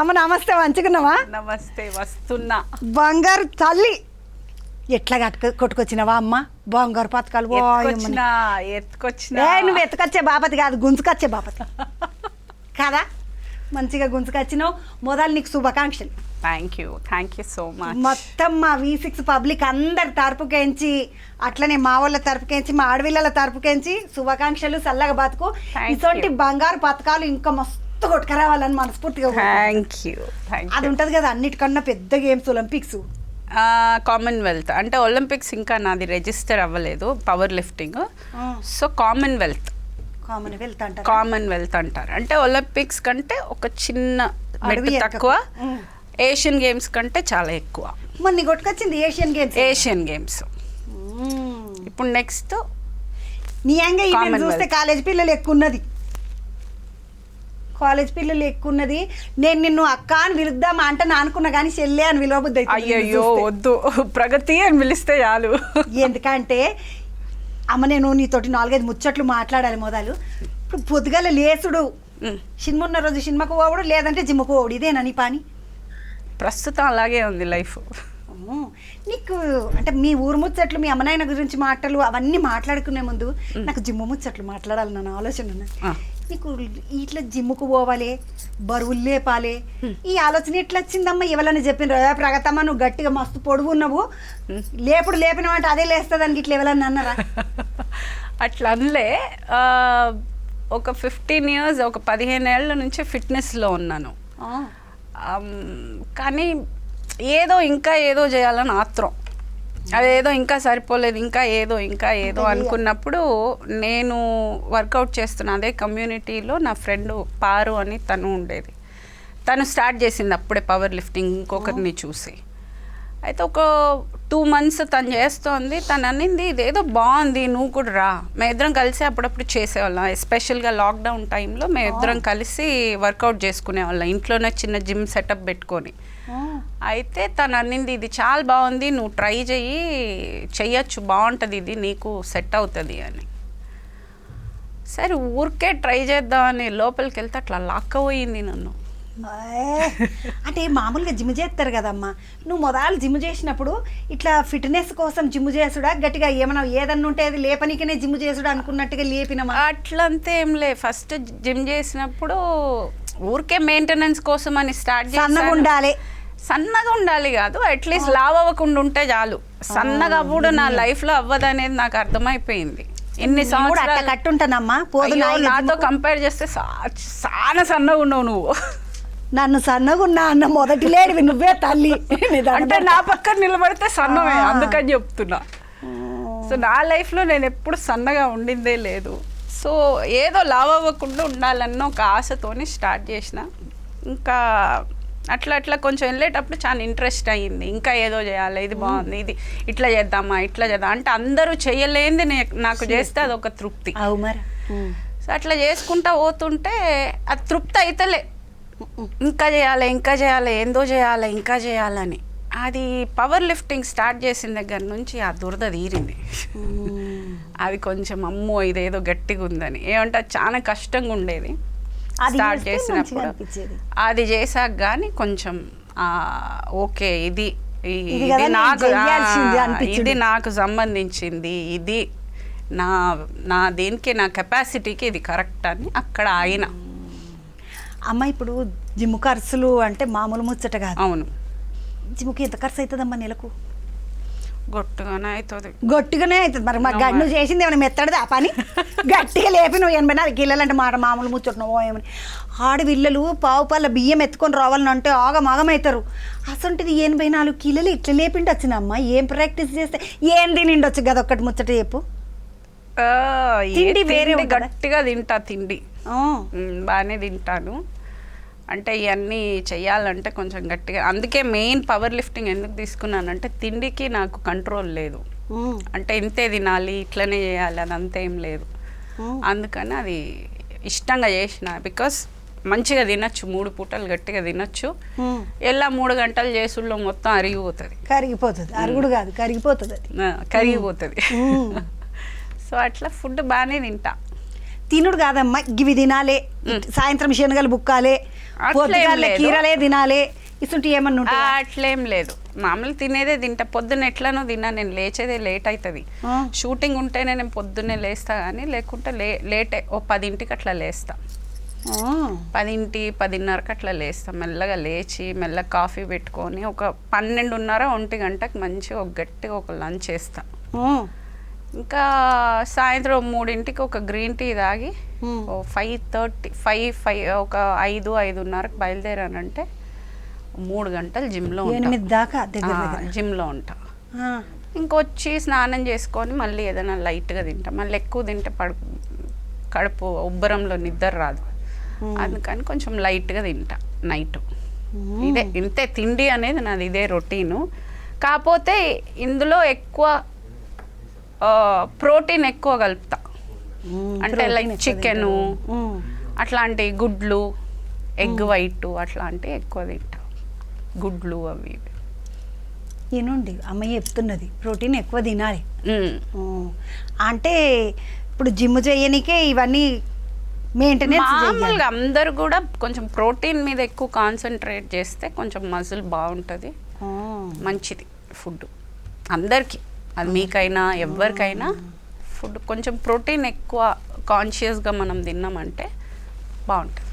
అమ్మ నమస్తే, మంచిగున్నావా? నమస్తే, వస్తున్నా. బంగారు తల్లి ఎట్లా కొట్టుకొచ్చినావా అమ్మ? బంగారు పథకాలు ఎత్తుకొచ్చినా. నువ్వు ఎత్తుకొచ్చే బాపతి కాదు, గుంజుకొచ్చే బాపతి కదా. మంచిగా గుంజుకొచ్చినావు. మొదలు నీకు శుభాకాంక్షలు. Thank you so much. మొత్తం మా V6 పబ్లిక్ అందరి తరపుకేంచి, అట్లనే మా వాళ్ళ తరపుకేంచి, మా ఆడవిళ్ళ తరపుకేంచి శుభాకాంక్షలు. చల్లగా బతుకు. ఇటువంటి బంగారు పథకాలు ఇంకా మస్తు కొట్టుకురావాలని మనస్ఫూర్తిగా. Thank you. అది ఉంటది కదా అన్నిటికన్నా పెద్ద గేమ్స్ ఒలింపిక్స్, కామన్వెల్త్. అంటే ఒలింపిక్స్ ఇంకా నాది రిజిస్టర్ అవ్వలేదు, పవర్ లిఫ్టింగ్. సో కామన్వెల్త్ అంటారు. అంటే ఒలింపిక్స్ కంటే ఒక చిన్న మెట్టు తక్కువ, ఏషియన్ గేమ్స్ కంటే చాలా ఎక్కువ. మొన్న కొట్టుకొచ్చింది ఏషియన్ గేమ్స్. ఇప్పుడు నెక్స్ట్ నియంగా చూస్తే కాలేజ్ పిల్లలు ఎక్కువ ఉన్నది. నేను నిన్ను అక్క అని పిలుద్దామా అంటే నా అనుకున్నా కానీ చెల్లె అని పిలవబుద్ది. అయ్యో వద్దు, ప్రగతి అని పిలిస్తే చాలు. ఎందుకంటే అమ్మ నేను నీతోటి 4-5 ముచ్చట్లు మాట్లాడాలి. మొదలు ఇప్పుడు పొద్దుగాల లేసుడు, సినిమా ఉన్న రోజు సినిమాకు పోవడు, లేదంటే జిమ్ముకు పోవడు, ఇదేనా నీ పని? ప్రస్తుతం అలాగే ఉంది లైఫ్. నీకు అంటే మీ ఊరు ముచ్చట్లు, మీ అమ్మనాయన గురించి మాటలు అవన్నీ మాట్లాడుకునే ముందు నాకు జిమ్ము ముచ్చట్లు మాట్లాడాలి నన్ను ఆలోచన ఉన్నది. నీకు ఇట్లా జిమ్ముకు పోవాలి, బరువులు లేపాలి, ఈ ఆలోచన ఎట్లా వచ్చిందమ్మా? ఎవరైనా చెప్పిన ప్రగతమ్మ నువ్వు గట్టిగా మస్తు పొడుగు ఉన్నావు, లేపినావంటే అదే లేస్తుంది అని ఇట్లా ఎవరన్నా అన్నారా? అట్లా అనలే. ఒక 15 years, ఒక 15 ఏళ్ళ నుంచి ఫిట్నెస్లో ఉన్నాను. కానీ ఇంకా ఏదో చేయాలని ఆత్రం, అదేదో ఇంకా సరిపోలేదు, ఇంకా ఏదో అనుకున్నప్పుడు నేను వర్కౌట్ చేస్తున్నా అదే కమ్యూనిటీలో. నా ఫ్రెండ్ పారు అని తను ఉండేది, తను స్టార్ట్ చేసింది అప్పుడే పవర్ లిఫ్టింగ్ ఇంకొకరిని చూసి. అయితే ఒక 2 months తను చేస్తోంది. తను అనింది ఇదేదో బాగుంది, నువ్వు కూడా రా. మేమిద్దరం కలిసి అప్పుడప్పుడు చేసేవాళ్ళం. ఎస్పెషల్గా లాక్డౌన్ టైంలో మేమిద్దరం కలిసి వర్కౌట్ చేసుకునేవాళ్ళం, ఇంట్లోనే చిన్న జిమ్ సెటప్ పెట్టుకొని. అయితే తను అన్నింది ఇది చాలా బాగుంది, నువ్వు ట్రై చెయ్యొచ్చు, బాగుంటుంది, ఇది నీకు సెట్ అవుతుంది అని. సరే ఊరికే ట్రై చేద్దామని లోపలికి వెళ్తే అట్లా లాక్కపోయింది నన్ను. అంటే మామూలుగా జిమ్ చేస్తారు కదమ్మా, నువ్వు మొదలు జిమ్ చేసినప్పుడు ఇట్లా ఫిట్నెస్ కోసం జిమ్ చేసుడా, గట్టిగా ఏమన్నా ఏదన్నా ఉంటే అది లేపనికనే జిమ్ చేసుడా అనుకున్నట్టుగా లేపినమా? అట్లంతా ఏం లే. ఫస్ట్ జిమ్ చేసినప్పుడు ఊరికే మెయింటెనెన్స్ కోసం అని స్టార్ట్ చేసి, సన్నగా ఉండాలి కాదు, అట్లీస్ట్ లావ్ అవ్వకుండా ఉంటే చాలు. సన్నగా అవ్వడు నా లైఫ్లో అవ్వదు అనేది నాకు అర్థమైపోయింది. ఎన్ని సంవత్సరాలు కట్టుంటానమ్మా, నాతో కంపేర్ చేస్తే చాలా సన్నగా ఉన్నావు నువ్వు. నన్ను సన్నగా ఉన్నా అన్న మొదటి లేడివి నువ్వే తల్లి. అంటే నా పక్కన నిలబడితే సన్నమే, అందుకని చెప్తున్నా. సో నా లైఫ్లో నేను ఎప్పుడు సన్నగా ఉండిందే లేదు. సో ఏదో లావ్ అవ్వకుండా ఉండాలన్న ఒక ఆశతోని స్టార్ట్ చేసిన. ఇంకా అట్లా కొంచెం వెళ్ళేటప్పుడు చాలా ఇంట్రెస్ట్ అయ్యింది, ఇంకా ఏదో చేయాలి, ఇది బాగుంది, ఇది ఇట్లా చేద్దామా, అంటే అందరూ చేయలేంది నాకు చేస్తే అదొక తృప్తి. సో అట్లా చేసుకుంటా పోతుంటే అది తృప్తి అయితలే, ఇంకా చేయాలి, ఇంకా చేయాలని. అది పవర్ లిఫ్టింగ్ స్టార్ట్ చేసిన దగ్గర నుంచి ఆ దురద తీరింది. అది కొంచెం అమ్మో ఇదేదో గట్టిగా ఉందని, ఏమంటే చాలా కష్టంగా ఉండేది స్టార్ట్ చేసినప్పుడు. అది చేసాక కానీ కొంచెం ఓకే ఇది నాకు సంబంధించింది, ఇది నా దేనికి, నా కెపాసిటీకి ఇది కరెక్ట్ అని అక్కడ ఆయన. అమ్మ ఇప్పుడు జిమ్ ఖర్చులు అంటే మామూలు ముచ్చట కాదు. అవును. జిమ్కి ఎంత ఖర్చు అవుతుందమ్మా నెలకు? గట్టిగానే అవుతుంది. మరి మా గడ్డు చేసింది ఏమైనా మెత్తడిది ఆ పని? గట్టిగా లేపి నువ్వు 84 కిలోలు అంటే మామూలు ముచ్చట్నో ఏమని. ఆడపిల్లలు పావుపల్ల బియ్యం ఎత్తుకొని రావాలని అంటే ఆగమవుతారు. అసంటిది 84 కిలోలు ఇట్లా లేపిండి వచ్చినమ్మా. ఏం ప్రాక్టీస్ చేస్తే ఏం తినిండొచ్చు కదా, ఒక్కటి ముచ్చట చెప్పు. తిండి వేరే గట్టిగా తింటా, తిండి బాగానే తింటాను. అంటే ఇవన్నీ చెయ్యాలంటే కొంచెం గట్టిగా, అందుకే మెయిన్ పవర్ లిఫ్టింగ్ ఎందుకు తీసుకున్నానంటే తిండికి నాకు కంట్రోల్ లేదు. అంటే ఇంతే తినాలి, ఇట్లనే చేయాలి అని అంతేం లేదు. అందుకని అది ఇష్టంగా చేసిన. బికాస్ మంచిగా తినచ్చు, 3 పూటలు గట్టిగా తినచ్చు. ఎలా 3 గంటలు చేసుల్లో మొత్తం కరిగిపోతుంది. అరుగుడు కాదు, కరిగిపోతుంది. సో అట్లా ఫుడ్ బాగానే తింటా. తినుడు కాదమ్మా, ఇవి తినాలే, సాయంత్రం శనగలు బుక్కాలే, పొద్దుగాల కీరలే తినాలే, ఇసుంటి ఏమన్నా ఉంటాయా? అట్లేం లేదు, మామూలు తినేదే తింటా. పొద్దున్న ఎట్లనో తిన్నా, నేను లేచేదే లేట్ అవుతుంది. షూటింగ్ ఉంటేనే నేను పొద్దున్నే లేస్తా, కానీ లేకుంటే లేటే ఓ 10ంటికి అట్లా లేస్తా. 10, 10:30కి అట్లా లేస్తాం. మెల్లగా లేచి మెల్లగా కాఫీ పెట్టుకొని ఒక 12:30, 1 గంటకి మంచిగా ఒక గట్టిగా ఒక లంచ్ చేస్తాం. ఇంకా సాయంత్రం 3ంటికి ఒక గ్రీన్ టీ తాగి 5:30 ఒక 5:30కి బయలుదేరానంటే 3 గంటలు జిమ్లో 8 దాకా జిమ్లో ఉంటా. ఇంకొచ్చి స్నానం చేసుకొని మళ్ళీ ఏదైనా లైట్గా తింటా. మళ్ళీ ఎక్కువ తింటే కడుపు ఉబ్బరంలో నిద్ర రాదు, అందుకని కొంచెం లైట్గా తింటా నైట్. ఇంతే తిండి అనేది నాది, ఇదే రొటీను. కాకపోతే ఇందులో ఎక్కువ ప్రోటీన్ ఎక్కువ కలుపుతా. అంటే లైక్ చికెను, అట్లాంటి గుడ్లు, ఎగ్ వైట్ అట్లాంటివి ఎక్కువ తింటా. గుడ్లు అవి ఇవి. ఏనుండి అమ్మయ్య చెప్తున్నది ప్రోటీన్ ఎక్కువ తినాలి అంటే. ఇప్పుడు జిమ్ చేయనికే ఇవన్నీ మెయింటెనెన్స్. మామూలుగా అందరు కూడా కొంచెం ప్రోటీన్ మీద ఎక్కువ కాన్సన్ట్రేట్ చేస్తే కొంచెం మజిల్ బాగుంటుంది, మంచిది ఫుడ్ అందరికీ. అది మీకైనా ఎవరికైనా ఫుడ్ కొంచెం ప్రోటీన్ ఎక్కువ కాన్షియస్గా మనం తిన్నామంటే బాగుంటుంది.